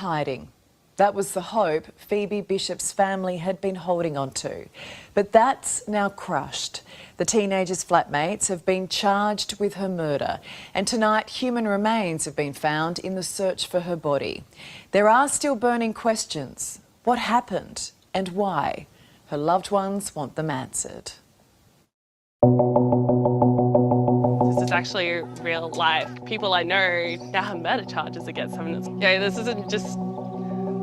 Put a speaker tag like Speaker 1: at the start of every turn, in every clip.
Speaker 1: Hiding. That was the hope Phoebe Bishop's family had been holding on to. But that's now crushed. The teenager's flatmates have been charged with her murder, and tonight human remains have been found in the search for her body. There are still burning questions. What happened and why? Her loved ones want them answered.
Speaker 2: This is actually real life. People I know now have murder charges against them. This isn't just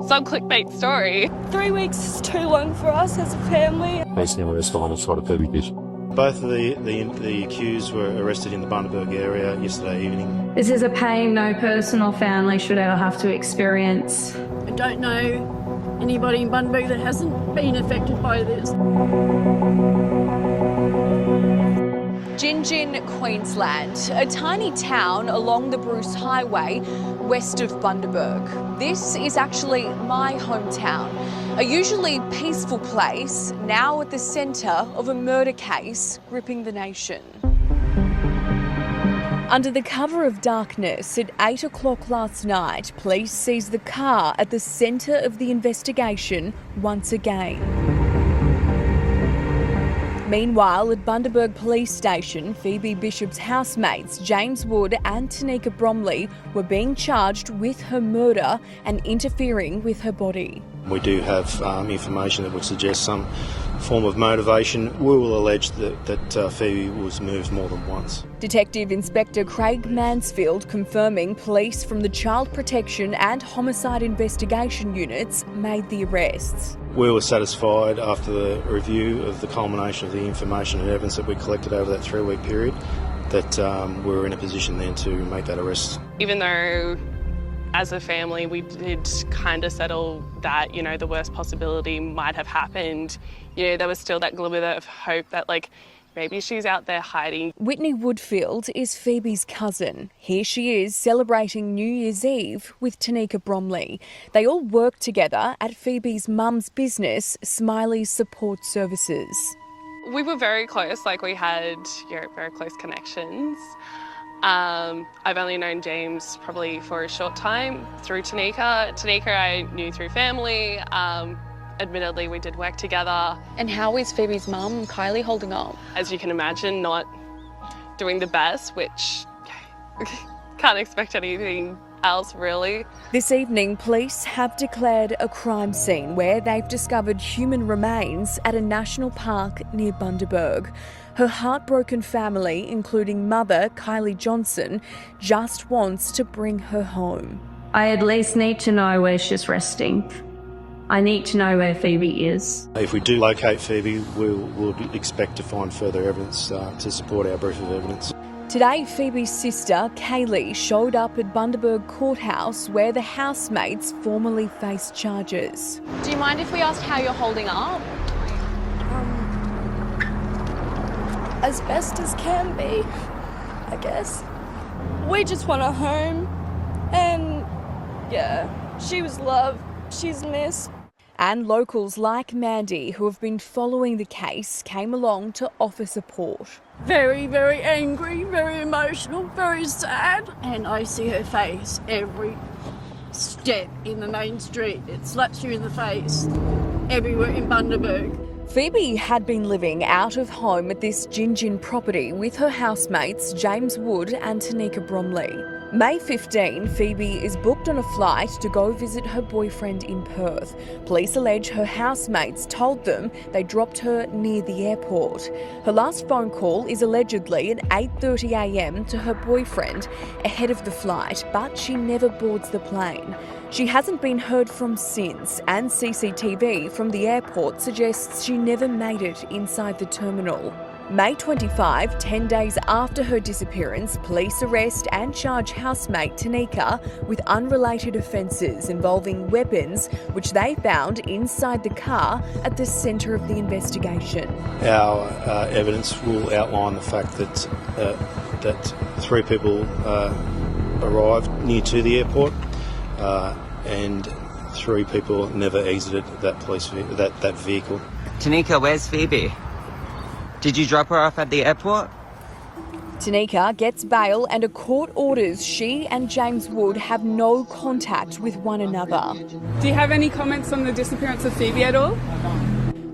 Speaker 2: some clickbait story.
Speaker 3: 3 weeks is too long for us as a family.
Speaker 4: Basically, we're still on the sort of Phoebe case.
Speaker 5: Both of the accused were arrested in the Bundaberg area yesterday evening.
Speaker 6: This is a pain no person or family should ever have to experience.
Speaker 3: I don't know anybody in Bundaberg that hasn't been affected by this.
Speaker 7: Gingin, Queensland, a tiny town along the Bruce Highway west of Bundaberg. This is actually my hometown, a usually peaceful place, now at the centre of a murder case gripping the nation. Under the cover of darkness, at 8 o'clock last night, police seized the car at the centre of the investigation once again. Meanwhile, at Bundaberg Police Station, Phoebe Bishop's housemates James Wood and Tanika Bromley were being charged with her murder and interfering with her body.
Speaker 5: We do have information that would suggest some form of motivation. We will allege that Phoebe was moved more than once.
Speaker 7: Detective Inspector Craig Mansfield confirming police from the Child Protection and Homicide Investigation units made the arrests.
Speaker 5: We were satisfied after the review of the culmination of the information and evidence that we collected over that 3-week period that we were in a position then to make that arrest.
Speaker 2: Even though as a family we did kind of settle that, the worst possibility might have happened, there was still that glimmer of hope that maybe she's out there hiding.
Speaker 7: Whitney Woodfield is Phoebe's cousin. Here she is celebrating New Year's Eve with Tanika Bromley. They all work together at Phoebe's mum's business, Smiley's Support Services.
Speaker 2: We were very close, we had very close connections. I've only known James probably for a short time through Tanika. Tanika I knew through family. Admittedly, we did work together.
Speaker 7: And how is Phoebe's mum, Kylie, holding up?
Speaker 2: As you can imagine, not doing the best, which can't expect anything else, really.
Speaker 7: This evening, police have declared a crime scene where they've discovered human remains at a national park near Bundaberg. Her heartbroken family, including mother Kylie Johnson, just wants to bring her home.
Speaker 6: I at least need to know where she's resting. I need to know where Phoebe is.
Speaker 5: If we do locate Phoebe, we'll expect to find further evidence to support our brief of evidence.
Speaker 7: Today, Phoebe's sister, Kaylee, showed up at Bundaberg Courthouse where the housemates formally faced charges.
Speaker 8: Do you mind if we ask how you're holding up?
Speaker 3: As best as can be, I guess. We just want a home, and she was loved, she's missed.
Speaker 7: And locals like Mandy, who have been following the case, came along to offer support.
Speaker 3: Very, very angry, very emotional, very sad. And I see her face every step in the main street. It slaps you in the face everywhere in Bundaberg.
Speaker 7: Phoebe had been living out of home at this Gingin property with her housemates James Wood and Tanika Bromley. May 15, Phoebe is booked on a flight to go visit her boyfriend in Perth. Police allege her housemates told them they dropped her near the airport. Her last phone call is allegedly at 8:30 a.m. to her boyfriend ahead of the flight, but she never boards the plane. She hasn't been heard from since, and CCTV from the airport suggests she never made it inside the terminal. May 25, 10 days after her disappearance, police arrest and charge housemate Tanika with unrelated offences involving weapons, which they found inside the car at the centre of the investigation.
Speaker 5: Our evidence will outline the fact that 3 people arrived near to the airport and 3 people never exited that vehicle.
Speaker 9: Tanika, where's Phoebe? Did you drop her off at the airport?
Speaker 7: Tanika gets bail and a court orders she and James Wood have no contact with one another.
Speaker 9: Do you have any comments on the disappearance of Phoebe at all?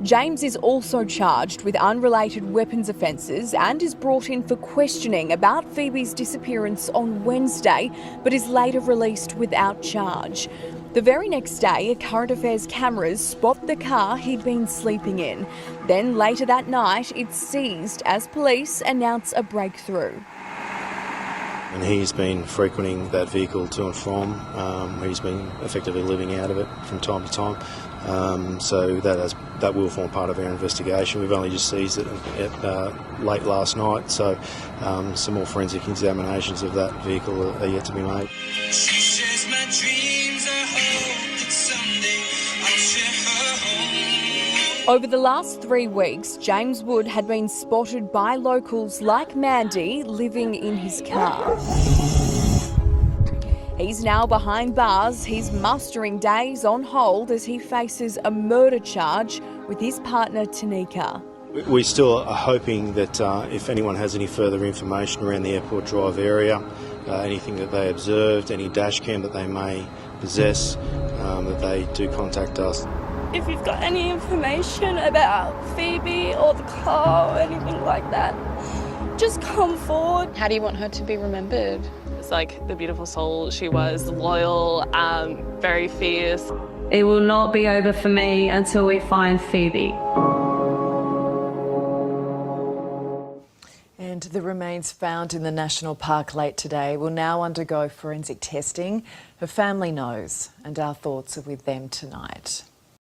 Speaker 7: James is also charged with unrelated weapons offences and is brought in for questioning about Phoebe's disappearance on Wednesday, but is later released without charge. The very next day, current affairs cameras spot the car he'd been sleeping in. Then later that night, it's seized as police announce a breakthrough.
Speaker 5: And he's been frequenting that vehicle to and from. He's been effectively living out of it from time to time. So that will form part of our investigation. We've only just seized it late last night, so some more forensic examinations of that vehicle are yet to be made.
Speaker 7: Over the last 3 weeks, James Wood had been spotted by locals like Mandy living in his car. He's now behind bars, his mustering days on hold as he faces a murder charge with his partner Tanika.
Speaker 5: We still are hoping that if anyone has any further information around the Airport Drive area, anything that they observed, any dash cam that they may possess, that they do contact us.
Speaker 3: If you've got any information about Phoebe or the car or anything like that, just come forward.
Speaker 8: How do you want her to be remembered?
Speaker 2: It's like the beautiful soul she was, loyal, very fierce.
Speaker 6: It will not be over for me until we find Phoebe.
Speaker 1: And the remains found in the National Park late today will now undergo forensic testing. Her family knows, and our thoughts are with them tonight.